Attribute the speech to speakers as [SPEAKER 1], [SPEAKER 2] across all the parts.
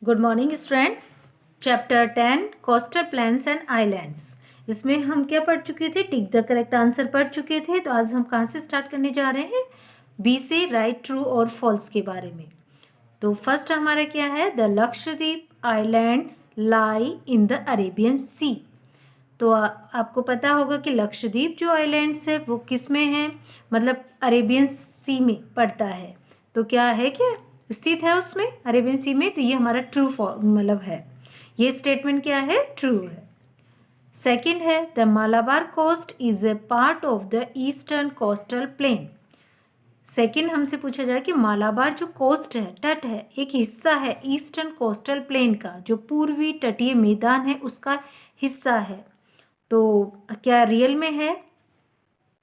[SPEAKER 1] Good morning students. Chapter 10 coastal plains and islands. इसमें हम क्या पढ़ चुके थे? टिक द करेक्ट आंसर पढ़ चुके थे। तो आज हम कहाँ से स्टार्ट करने जा रहे हैं? बी से राइट, ट्रू और फॉल्स के बारे में। तो फर्स्ट हमारा क्या है? The Lakshadweep islands lie in the Arabian sea. तो आपको पता होगा कि लक्षद्वीप जो आइलैंड्स है वो किस में है, मतलब अरेबियन सी में पड़ता है। तो क्या है, क्या स्थित है उसमें अरेबियन सी में? तो ये हमारा ट्रू मतलब है, ये स्टेटमेंट क्या है? ट्रू है। सेकंड है the Malabar coast is a part of the eastern coastal plain. Second हमसे पूछा जाए कि मालाबार जो कोस्ट है, तट है, एक हिस्सा है ईस्टर्न कोस्टल प्लेन का, जो पूर्वी तटीय मैदान है उसका हिस्सा है। तो क्या रियल में है?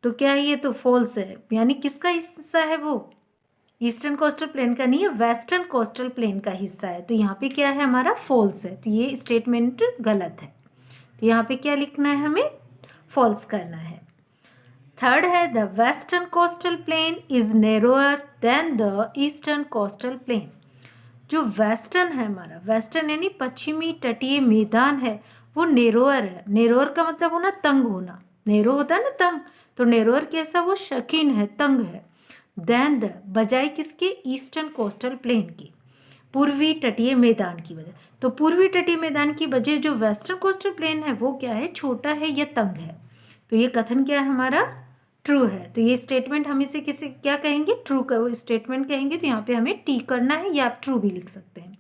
[SPEAKER 1] तो क्या ये तो फॉल्स है, यानी किसका हिस्सा है? वो ईस्टर्न कोस्टल प्लेन का नहीं है, वेस्टर्न कोस्टल प्लेन का हिस्सा है। तो यहाँ पे क्या है हमारा? फॉल्स है। तो ये स्टेटमेंट गलत है। तो यहाँ पे क्या लिखना है? हमें फॉल्स करना है। थर्ड है the western coastal plain is narrower than the eastern coastal plain. जो वेस्टर्न है हमारा, वेस्टर्न यानी पश्चिमी तटीय मैदान है, वो नेरोअर है। नेरोअर का मतलब होना तंग होना, नेरो होता है ना तंग, तो नेरोअर कैसा? वो शकीन है, तंग है। देन द बजाय किसके? ईस्टर्न कोस्टल प्लेन की, पूर्वी तटीय मैदान की वजह। तो पूर्वी तटीय मैदान की वजह जो वेस्टर्न कोस्टल प्लेन है वो क्या है? छोटा है या तंग है। तो ये कथन क्या है हमारा? ट्रू है। तो ये स्टेटमेंट हम इसे किसी क्या कहेंगे? ट्रू का स्टेटमेंट कहेंगे। तो यहाँ पे हमें टी करना है, या आप ट्रू भी लिख सकते हैं।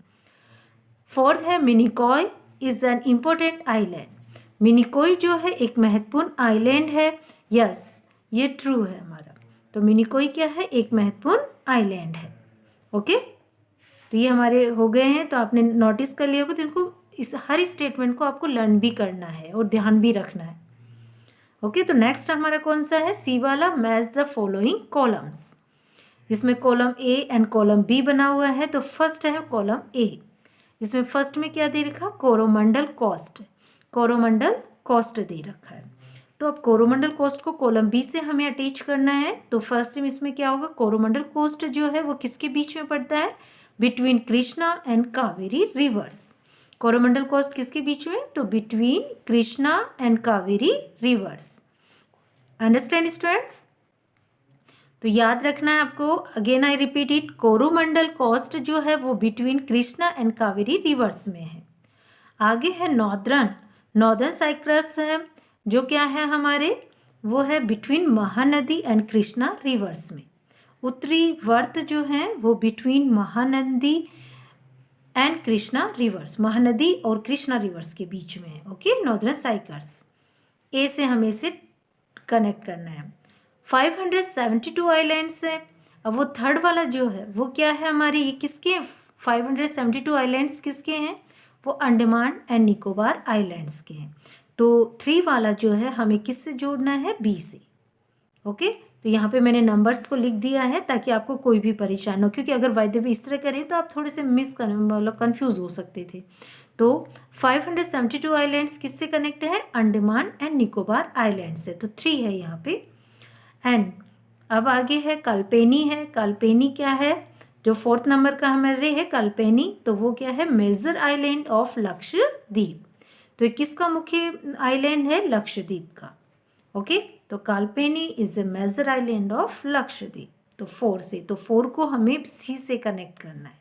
[SPEAKER 1] फोर्थ है Minicoy is an important island. Minicoy जो है एक महत्वपूर्ण आइलैंड है। यस, ये ट्रू है हमारा। तो मिनिकॉय क्या है? एक महत्वपूर्ण आइलैंड है। ओके, तो ये हमारे हो गए हैं। तो आपने नोटिस कर लिया होगा। तो इनको इस हर स्टेटमेंट को आपको लर्न भी करना है और ध्यान भी रखना है। ओके, तो नेक्स्ट हमारा कौन सा है? सी वाला, मैच द फॉलोइंग कॉलम्स। इसमें column A and column B बना हुआ है। तो फर्स्ट है कॉलम ए। इसमें फर्स्ट में क्या दे रखा? कोरोमंडल कॉस्ट। कोरोमंडल कॉस्ट दे रखा है। तो अब कोरोमंडल कॉस्ट को कॉलम बी से हमें अटैच करना है। तो फर्स्ट में इसमें क्या होगा? कोरोमंडल कॉस्ट जो है वो किसके बीच में पड़ता है? Between Krishna and Kaveri rivers. Coromandel coast किसके बीच में? तो between Krishna and Kaveri rivers. Understand students? तो याद रखना है आपको। Again I repeat it, Coromandel coast जो है वो between Krishna and Kaveri rivers में है। आगे है नॉर्दर्न साइप्रस है, जो क्या है हमारे? वो है between Mahanadi and Krishna reverse में। उत्तरी वर्त जो है वो between Mahanadi and Krishna reverse, Mahanadi और कृष्णा रिवर्स के बीच में है। Okay, northern Cyprus. ए से हमें इसे कनेक्ट करना है। 572 आइलैंड्स है। अब वो थर्ड वाला जो है वो क्या है हमारे? ये किसके? 572 आइलैंड्स किसके हैं? वो अंडमान एंड निकोबार आइलैंड्स के हैं। तो 3 वाला जो है हमें किससे जोड़ना है? बी से। ओके, तो यहाँ पे मैंने नंबर्स को लिख दिया है ताकि आपको कोई भी परेशान हो, क्योंकि अगर वायदे भी इस तरह करें तो आप थोड़े से मतलब कन्फ्यूज हो सकते थे। तो 572 आइलैंड्स किससे कनेक्ट है? अंडमान एंड निकोबार आइलैंड से। तो 3 है यहाँ पे। एंड अब आगे है कल्पेनी है। कल्पेनी क्या है? जो 4th नंबर का हमारे है कल्पेनी, तो वो क्या है? Major island of Lakshadweep. तो किसका मुख्य आइलैंड है? लक्षद्वीप का। ओके, तो Kalpeni is a major island of Lakshadweep. तो 4 से, तो 4 को हमें सी से कनेक्ट करना है।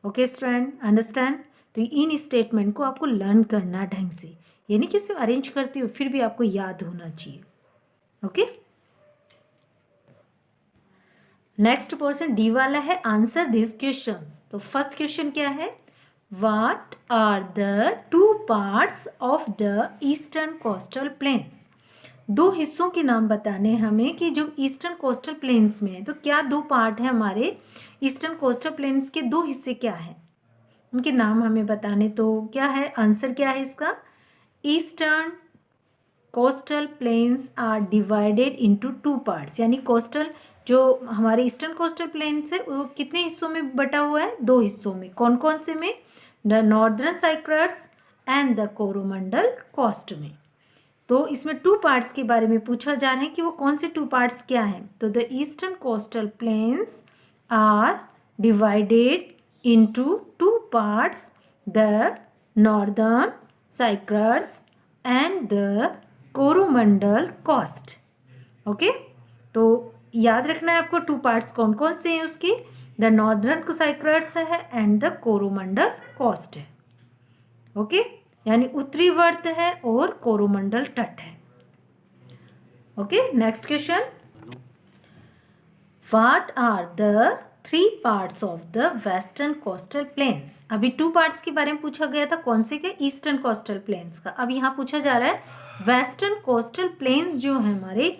[SPEAKER 1] Okay student, understand? तो इन स्टेटमेंट को आपको लर्न करना ढंग से, यानी कि सिर्फ अरेंज करती हो फिर भी आपको याद होना चाहिए। ओके, नेक्स्ट पोर्शन डी वाला है, आंसर दिस क्वेश्चंस। तो फर्स्ट क्वेश्चन क्या है? What are the 2 parts of the eastern coastal plains. 2 हिस्सों के नाम बताने हमें कि जो ईस्टर्न कोस्टल प्लेन्स में है। तो क्या 2 पार्ट है हमारे ईस्टर्न कोस्टल प्लेन्स के? 2 हिस्से क्या हैं उनके नाम हमें बताने। तो क्या है आंसर? क्या है इसका? Eastern coastal plains are divided into 2 parts. यानी कोस्टल जो हमारे ईस्टर्न कोस्टल प्लेन्स है वो कितने हिस्सों में बटा हुआ है? 2 हिस्सों में। कौन कौन से में? The northern Circars and the Coromandel coast में। तो इसमें 2 पार्ट्स के बारे में पूछा जा रहा है कि वो कौन से 2 पार्ट्स क्या हैं। तो the eastern coastal plains are divided into two parts, the northern Cyclades and the Coromandel coast. Okay, तो याद रखना है आपको टू पार्ट्स कौन कौन से हैं उसके, द नॉर्दर्न साइक्लड्स है एंड द कोरोमंडल कोस्ट है. ओके, यानी उत्तरी वर्त है और कोरोमंडल तट है. Okay, next question. What are the 3 parts of the western coastal plains. अभी 2 पार्ट्स के बारे में पूछा गया था, कौन से के, ईस्टर्न कोस्टल प्लेन्स का. अब यहाँ पूछा जा रहा है वेस्टर्न कोस्टल प्लेन्स जो है हमारे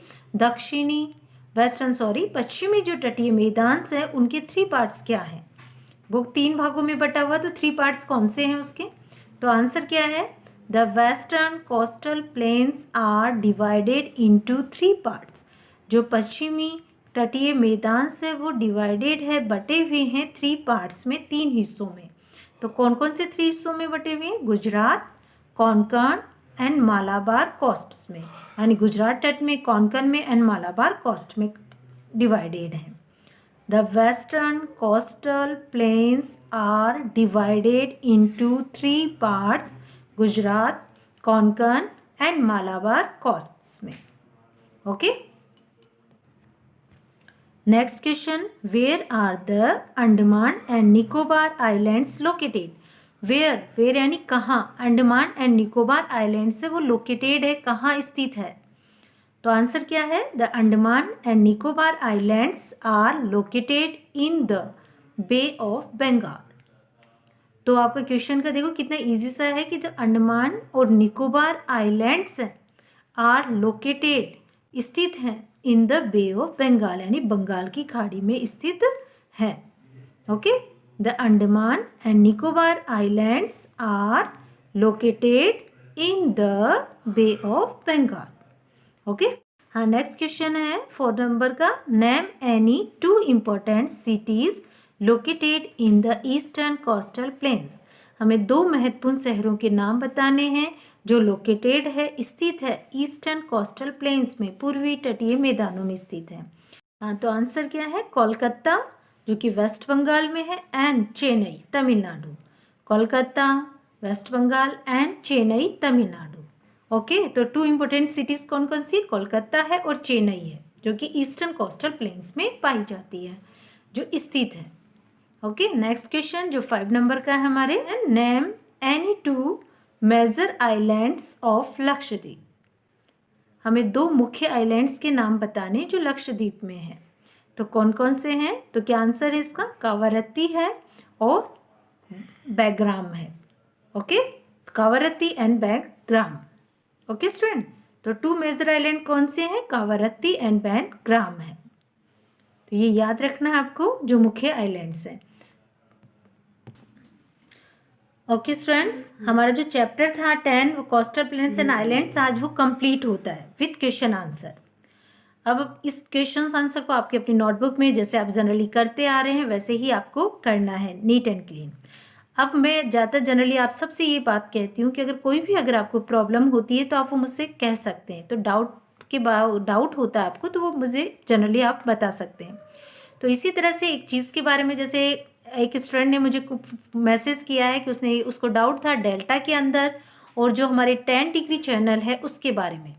[SPEAKER 1] पश्चिमी जो तटीय मैदान है उनके 3 पार्ट्स क्या हैं. वो 3 भागों में बटा हुआ, तो 3 पार्ट्स कौन से हैं उसके. तो आंसर क्या है, the western coastal plains are divided into 3 parts. जो पश्चिमी तटीय मैदान से वो डिवाइडेड है, बटे हुए हैं 3 पार्ट्स में, 3 हिस्सों में. तो कौन कौन से 3 हिस्सों में बटे हुए हैं, गुजरात, कोंकण एंड मालाबार कोस्ट में, यानी गुजरात तट में, कोंकण में एंड मालाबार कोस्ट में डिवाइडेड है. The western coastal plains are divided into 3 parts, Gujarat, Konkan and Malabar coast में. Okay, next question. Where are the Andaman and Nicobar islands located. Where यानी कहाँ, अंडमान एंड निकोबार आइलैंड से वो लोकेटेड है, कहाँ स्थित है. तो आंसर क्या है, the Andaman and Nicobar islands are located in the Bay of Bengal. तो आपका क्वेश्चन का देखो कितना इजी सा है कि जो अंडमान और निकोबार आइलैंड्स आर लोकेटेड, स्थित हैं in the Bay of Bengal, यानी बंगाल की खाड़ी में स्थित है. Okay, the Andaman and Nicobar islands are located in the Bay of Bengal. Okay, हाँ, नेक्स्ट क्वेश्चन है 4 नंबर का. Name any 2 important cities located in the eastern coastal plains. हमें 2 महत्वपूर्ण शहरों के नाम बताने हैं जो लोकेटेड है, स्थित है ईस्टर्न कोस्टल प्लेन्स में, पूर्वी तटीय मैदानों में स्थित है. हाँ, तो आंसर क्या है, कोलकाता जो कि वेस्ट बंगाल में है and Chennai Tamil Nadu. Kolkata, West Bengal and Chennai Tamil Nadu. Okay, तो 2 इम्पोर्टेंट सिटीज कौन कौन सी, कोलकाता है और चेन्नई है, जो कि ईस्टर्न कोस्टल प्लेन्स में पाई जाती है, जो स्थित है. ओके, नेक्स्ट क्वेश्चन जो 5 नंबर का है हमारे, name any 2 major islands of Lakshadweep. हमें 2 मुख्य आइलैंड्स के नाम बताने जो लक्षद्वीप में है. तो कौन कौन से हैं, तो क्या आंसर है इसका, कावारत्ती है और बेग्राम है. Okay, Kavaratti and Begram. Okay student, तो 2 मेजर आइलैंड कौन से हैं, कावारत्ती एंड बेग्राम है. तो ये याद रखना है आपको जो मुख्य आइलैंड्स हैं. ओके स्टूडेंट्स, हमारा जो चैप्टर था 10 वो कोस्टल प्लेन्स एंड आइलैंड्स, आज वो कंप्लीट होता है विथ क्वेश्चन आंसर. अब इस क्वेश्चन आंसर को आपके अपनी नोटबुक में जैसे आप जनरली करते आ रहे हैं वैसे ही आपको करना है, नीट एंड क्लीन. अब मैं ज़्यादा जनरली आप सबसे ये बात कहती हूँ कि अगर आपको प्रॉब्लम होती है तो आप वो मुझसे कह सकते हैं. तो डाउट होता है आपको तो वो मुझे जनरली आप बता सकते हैं. तो इसी तरह से एक चीज़ के बारे में, जैसे एक स्टूडेंट ने मुझे मैसेज किया है कि उसको डाउट था डेल्टा के अंदर और जो हमारे 10 डिग्री चैनल है उसके बारे में.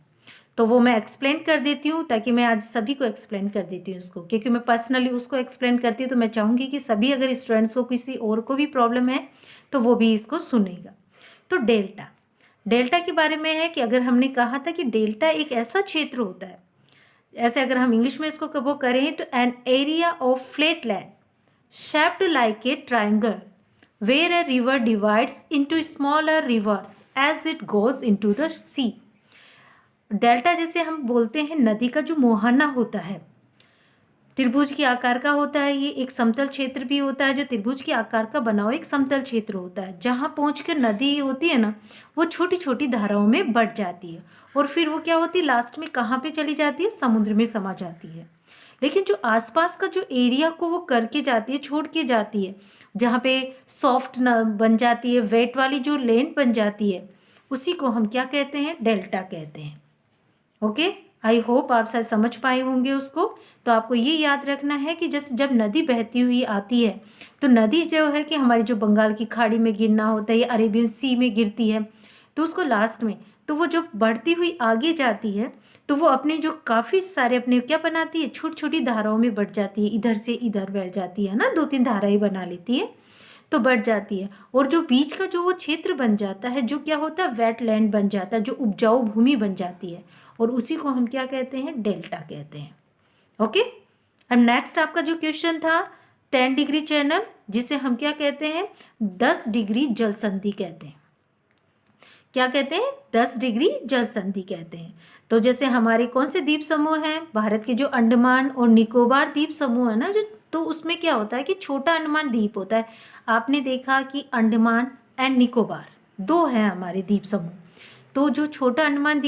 [SPEAKER 1] तो वो मैं एक्सप्लेन कर देती हूँ, ताकि मैं आज सभी को एक्सप्लेन कर देती हूँ उसको, क्योंकि मैं पर्सनली उसको एक्सप्लेन करती हूँ तो मैं चाहूँगी कि सभी अगर स्टूडेंट्स को किसी और को भी प्रॉब्लम है तो वो भी इसको सुनेगा. तो डेल्टा के बारे में है कि अगर हमने कहा था कि डेल्टा एक ऐसा क्षेत्र होता है, ऐसे अगर हम इंग्लिश में इसको वो करें तो an area of flat land shaped like a triangle where a river divides into smaller rivers as it goes into the sea. Delta जैसे हम बोलते हैं नदी का जो मुहाना होता है, त्रिभुज के आकार का होता है. ये एक समतल क्षेत्र भी होता है जो त्रिभुज के आकार का बना हुआ एक समतल क्षेत्र होता है, जहाँ पहुँचकर नदी होती है ना वो छोटी छोटी धाराओं में बढ़ जाती है और फिर वो क्या होती है, लास्ट में कहाँ पे चली जाती है, समुद्र में समा जाती है. लेकिन जो आसपास का जो एरिया को वो करके जाती है, छोड़ के जाती है, जहाँ पे सॉफ्ट बन जाती है, वेट वाली जो लैंड बन जाती है, उसी को हम क्या कहते हैं, डेल्टा कहते हैं. ओके, आई होप आप शायद समझ पाए होंगे उसको। तो आपको ये याद रखना है कि जैसे जब नदी बहती हुई आती है तो नदी जो है कि हमारी जो बंगाल की खाड़ी में गिरना होता है या अरेबियन सी में गिरती है, तो उसको लास्ट में तो वो जो बढ़ती हुई आगे जाती है तो वो अपने जो काफ़ी सारे अपने क्या बनाती है, छोटी छोटी धाराओं में बढ़ जाती है, इधर से इधर बढ़ जाती है ना, 2-3 धाराएं बना लेती है तो बढ़ जाती है। और जो बीच का जो वो क्षेत्र बन जाता है, जो क्या होता है, वेटलैंड बन जाता है, जो उपजाऊ भूमि बन जाती है, और उसी को हम क्या कहते हैं, डेल्टा कहते हैं। ओके, अब नेक्स्ट आपका जो क्वेश्चन था 10 डिग्री चैनल, जिसे हम क्या कहते हैं, 10 डिग्री जल संधि कहते हैं। क्या कहते हैं, 10 डिग्री जल संधि कहते हैं। तो जैसे हमारे कौन से द्वीप समूह हैं, भारत के जो अंडमान और निकोबार द्वीप समूह है ना, जो तो उसमें क्या होता है कि छोटा अंडमान द्वीप होता है। आपने देखा कि अंडमान एंड निकोबार 2 हैं हमारे द्वीप समूह। तो जो छोटा अंडमान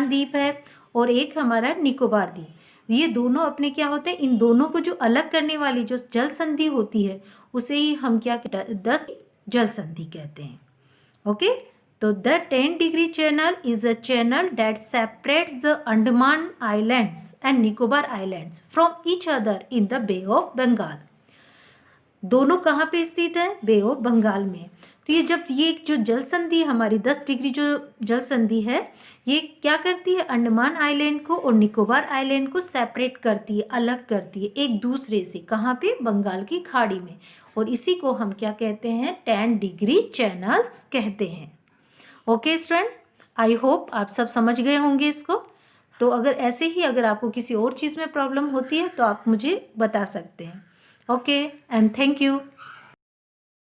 [SPEAKER 1] द्वीप है और एक हमारा निकोबार द्वीप, ये दोनों अपने क्या होते हैं, इन दोनों को जो अलग करने वाली जो जल संधि होती है उसे ही हम क्या 10 जल संधि कहते हैं। ओके, तो the 10 degree channel is a channel that separates the Andaman islands and Nicobar islands from each other in the Bay of Bengal. दोनों कहाँ पे स्थित है, बे ऑफ बंगाल में। तो ये जब ये जो जल संधि हमारी 10 डिग्री जो जल संधि है, ये क्या करती है, अंडमान आइलैंड को और निकोबार आइलैंड को सेपरेट करती है, अलग करती है एक दूसरे से। कहाँ पे, बंगाल की खाड़ी में। और इसी को हम क्या कहते हैं, 10 डिग्री चैनल्स कहते हैं। ओके स्टूडेंट, आई होप आप सब समझ गए होंगे इसको। तो अगर ऐसे ही अगर आपको किसी और चीज़ में प्रॉब्लम होती है तो आप मुझे बता सकते हैं। Okay and thank you.